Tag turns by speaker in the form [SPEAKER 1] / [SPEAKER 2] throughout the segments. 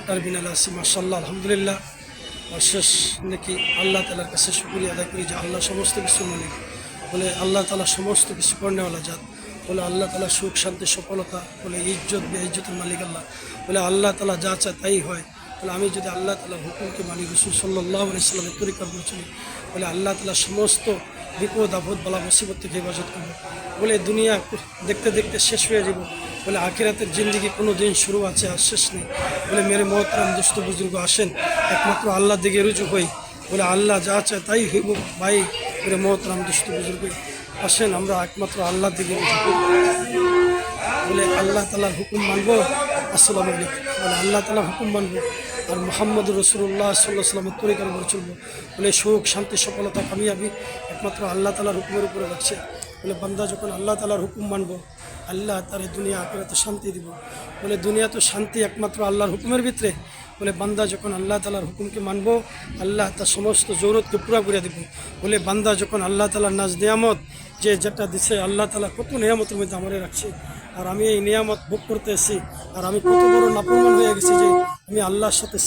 [SPEAKER 1] টার্মিনালে আছি। মাশাআল্লাহ, আলহামদুলিল্লাহ। শেষ নাকি আল্লাহ তালার কাছে শুকরিয়া আদায় করি যে আল্লাহ সমস্ত কিছু মালিক, বলে আল্লাহ তালা সমস্ত কিছু কর্ণেওয়ালা জাত, বলে আল্লাহ তালা সুখ শান্তি সফলতা, বলে ইজ্জত বেইজ্জতের মালিক আল্লাহ, বলে আল্লাহ তালা যা চায় তাই হয়। বলে আমি যদি আল্লাহ তালা হুকুমকে মানি, রসুল সাল্লাল্লাহু আলাইহি সাল্লামের তরিকা চলি, বলে আল্লাহ তালা সমস্ত বিপদ আপদ বলা মুসিবত থেকে হেফাজত করবো। বলে দুনিয়া দেখতে দেখতে শেষ হয়ে যাব, বলে আখিরাতের জিন্দিগি কোনো দিন শুরু আছে আর শেষ নেই। বলে মেরে মহতরম দোস্ত বুজুর্গ, আসেন একমাত্র আল্লাহর দিকে রুজু হই, বলে আল্লাহ যা চায় তাই হইব। ভাই মেরে মহতরম দোস্ত বুজুর্গ, আসেন আমরা একমাত্র আল্লাহর দিকে রুজু করি, বলে আল্লাহ তালার হুকুম মানবো। আসসালামু আলাইকুম। বলে আল্লাহ তালার হুকুম মানবো আর মুহাম্মদ রাসূলুল্লাহ সাল্লাল্লাহু আলাইহি ওয়াসাল্লামের তরিকার উপরে চলবো। বলে সুখ শান্তি সফলতা কামিয়াবি একমাত্র আল্লাহ তালার হুকুমের উপরে রাখছে। বলে বান্দা যখন আল্লাহ তালার হুকুম মানবো, আল্লাহ তার দুনিয়া আখিরাতে শান্তি দিব। বলে দুনিয়া তো শান্তি একমাত্র আল্লাহর হুকুমের ভিতরে। বলে বান্দা যখন আল্লাহ তালার হুকুমকে মানবো, আল্লাহ তার সমস্ত জরুরতকে পুরা করে দিব। বলে বান্দা যখন আল্লাহ তালার নাজ নিয়ামত যে যেটা দিছে, আল্লাহ তালা কত নিয়ামতের মধ্যে আমারে রাখছে, আর আমি এই নিয়ামত ভোগ করতে এসেছি। আর আমি কত বড় নাফরমান হয়ে গেছি যে আমি আল্লাহর সাথে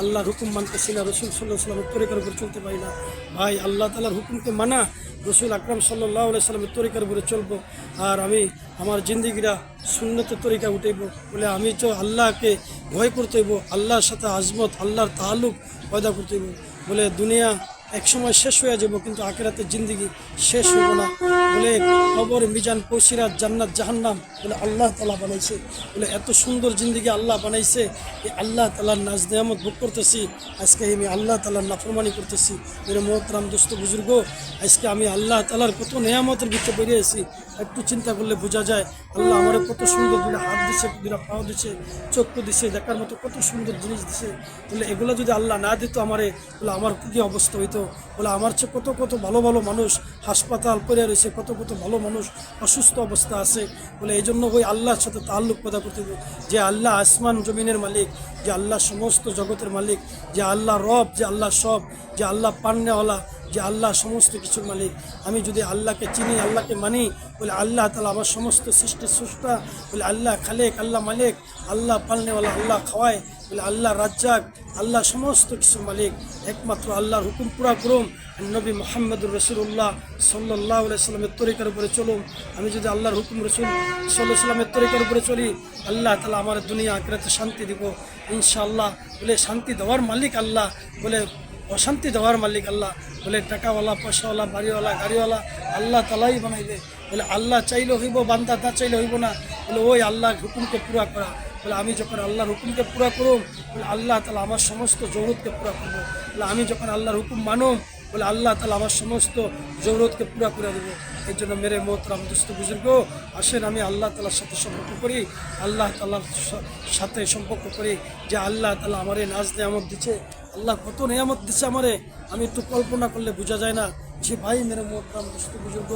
[SPEAKER 1] আল্লাহর হুকুম মানতেছি না, রসুল সাল্লাল্লাহু আলাইহি ওয়াসাল্লামের তরিকার উপরে চলতে পারি না। ভাই আল্লাহ তালার হুকুমকে মানা, রসুল আকরাম সাল্লাল্লাহু আলাইহি ওয়াসাল্লামের তরিকার উপরে চলবো, আর আমি আমার জিন্দিগিরা সুন্নতের তরিকা উঠাইব। বলে আমি তো আল্লাহকে ভয় করতে হইব, আল্লাহর সাথে আজমত আল্লাহর তাআল্লুক পয়দা করতে হইব। বলে দুনিয়া একসময় শেষ হয়ে যাব, কিন্তু আখিরাতের জিন্দিগি শেষ হইব না। বলে কবর মিজান পৌঁছিরাত জান্নাত জাহান্নাম বলে আল্লাহ তাআলা বানাইছে। বলে এত সুন্দর জিন্দিগি আল্লাহ বানাইছে, এই আল্লাহ তাআলার নাজ নিয়ামত ভোগ করতেছি, আজকে আমি আল্লাহ তাআলার নাফরমানি করতেছি। মেরে মোহতরাম দোস্ত বুজুর্গ, আজকে আমি আল্লাহ তাআলার কত নিয়ামতের ভিতরে বেরিয়েছি, একটু চিন্তা করলে বোঝা যায় আল্লাহ আমার কত সুন্দর দুটা হাত দিছে, দুটা পাও দিছে, চক্ষু দিছে, দেখার মতো কত সুন্দর জিনিস দিছে। বলে এগুলো যদি আল্লাহ না দিত আমারে, বলে আমার কী অবস্থা হইতো। বলে আমার চেয়ে কত কত ভালো ভালো মানুষ হাসপাতাল পড়ে রয়েছে, কত কত ভালো মানুষ অসুস্থ অবস্থা আছে। বলে এই জন্য ওই আল্লাহর সাথে তাল্লুক পয়দা করতে হবে, যে আল্লাহ আসমান জমিনের মালিক, যে আল্লাহ সমস্ত জগতের মালিক, যে আল্লাহ রব, যে আল্লাহ সব, যে আল্লাহ পান্নেওয়ালা, যে আল্লাহ সমস্ত কিছুর মালিক। আমি যদি আল্লাহকে চিনি, আল্লাহকে মানি, বলে আল্লাহ তাআলা আমার সমস্ত সৃষ্টির স্রষ্টা, বলে আল্লাহ খালেক, আল্লাহ মালিক, আল্লাহ পালনেওয়ালা, আল্লাহ খাওয়ায়, বলে আল্লাহ রাজ্জাক, আল্লাহ সমস্ত কিছুর মালিক। একমাত্র আল্লাহর হুকুম পুরা করুম, নবী মুহাম্মদুর রাসূলুল্লাহ সাল্লাল্লাহু আলাইহি সাল্লামের তরিকার উপরে চলুম। আমি যদি আল্লাহর হুকুম রসুল সাল্লাল্লাহু আলাইহি সাল্লামের তরিকার উপরে চলি, আল্লাহ তাআলা আমার দুনিয়া আখিরাতে শান্তি দিব ইনশাআল্লাহ। বলে শান্তি দেওয়ার মালিক আল্লাহ, বলে অশান্তি দেওয়ার মালিক আল্লাহ। বলে টাকাওয়ালা, পয়সাওয়ালা, বাড়িওয়ালা, গাড়িওয়ালা আল্লাহ তালাই বানাইবে। বলে আল্লাহ চাইলে হইব, বান্দা না চাইলে হইব না। বলে ওই আল্লাহর হুকুমকে পুরা করা। বলে আমি যখন আল্লাহর হুকুমকে পুরা করুম, বলে আল্লাহ তাআলা আমার সমস্ত জরুরতকে পুরা করবো। বলে আমি যখন আল্লাহর হুকুম মানুম, বলে আল্লাহ তাআলা আমার সমস্ত জরুরতকে পুরা করে দেবো। এই জন্য মেরে মোহতরাম দোস্ত বুজুর্গ, আসেন আমি আল্লাহ তাআলার সাথে সম্পর্ক করি, আল্লাহ তাআলার সাথে সম্পর্ক করি, যে আল্লাহ তাআলা আমারে নাজ নিয়ামত দিচ্ছে। আল্লাহ কত নিয়ামত দিচ্ছে আমারে, আমি একটু কল্পনা করলে বোঝা যায় না। যে ভাই মেরে মোহতরাম দোস্ত বুজুর্গ,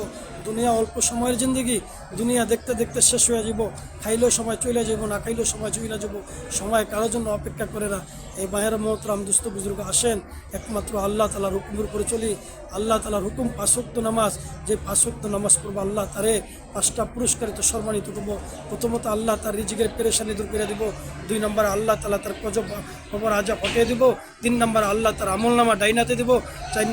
[SPEAKER 1] দুনিয়া অল্প সময়ের জিন্দিগি, দুনিয়া দেখতে দেখতে শেষ হয়ে যাব। খাইলেও সময় চলে যাব, না খাইলেও সময় চলে যাব, সময় কারোর জন্য অপেক্ষা করে না। এই মায়ের মোহতরাম দোস্ত বুজুর্গ, আসেন একমাত্র আল্লাহ তাআলার হুকুমের উপরে চলি। আল্লাহ তাআলার হুকুম 5 ওয়াক্ত নামাজ, যে 5 ওয়াক্ত নামাজ পড়বো আল্লাহ তারে 5টা পুরস্কারিত সম্মানিত করবো। প্রথমত আল্লাহ তার রিজিকের পেরেশানি দূর করে দিব, 2 নম্বর আল্লাহ তাআলা তার কবর আযাব হটিয়ে দিব, 3 নম্বর আল্লাহ তার আমলনামা ডাইনাতে দিব, 4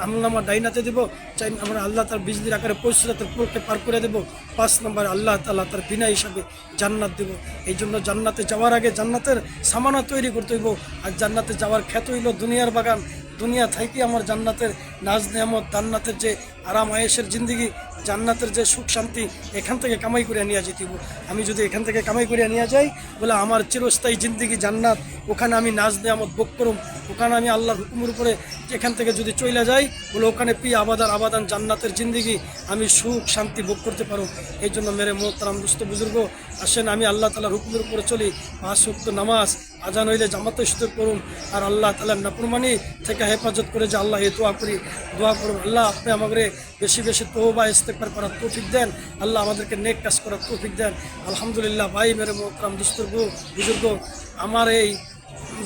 [SPEAKER 1] আমলনামা ডাইনাতে দিব, 4 নম্বর আল্লাহ তার বিজলির আকারে পরিষ্কার পুরোকে পার করে দেব, 5 নম্বর আল্লাহ তাআলা তার বিনা হিসাবে জান্নাত দেব। এই জন্য জান্নাতে যাওয়ার আগে জান্নাতের সামানা তৈরি করতে হইব। আর জান্নাতে যাওয়ার খ্যাত হইল দুনিয়ার বাগান। দুনিয়া থাকি আমার জান্নাতের নাজ নেয়ামত, জান্নাতের যে আরাম আয়েশের জিন্দিগি, জান্নাতের যে সুখ শান্তি, এখান থেকে কামাই করে নিয়ে যেতে। আমি যদি এখান থেকে কামাই করে নিয়ে যাই, বলে আমার চিরস্থায়ী জিন্দিগি জান্নাত, ওখানে আমি নাজ নেয়ামত ভোগ করুম, ওখানে আমি আল্লাহর হুকুমের উপরে এখান থেকে যদি চলে যাই, বলে ওখানে আবাদান জান্নাতের জিন্দিগি আমি সুখ শান্তি ভোগ করতে পারো। এই জন্য মেরে মোহতরাম দোস্ত বুজুর্গ, আসেন আমি আল্লাহ তাআলার হুকুমের উপরে চলি। 5 ওয়াক্ত নামাজ, আজান হইলে জামাতে সুযোগ করুন, আর আল্লাহ তাআলার নাফরমানি থেকে হেফাজত করে যে আল্লাহ এই দোয়া করুন, আল্লাহ আপনি আমাকে বেশি বেশি তওবা ইস্তেগফার করার তৌফিক দেন, আল্লাহ আমাদেরকে নেক কাজ করার তৌফিক দেন। আলহামদুলিল্লাহ। ভাই মেরে মোহতরাম দোস্ত বুজুর্গ, আমার এই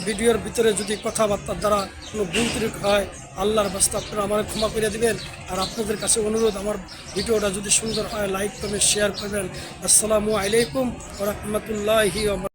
[SPEAKER 1] ভিডিওর ভিতরে যদি কথাবার্তার দ্বারা কোনো ভুল ত্রুটি হয়, আল্লাহর বাস্তে আপনারা আমার ক্ষমা করে দিবেন। আর আপনাদের কাছে অনুরোধ, আমার ভিডিওটা যদি সুন্দর হয় লাইক করবেন, শেয়ার করবেন। আসসালামু আলাইকুম ওয়া রাহমাতুল্লাহি ওয়া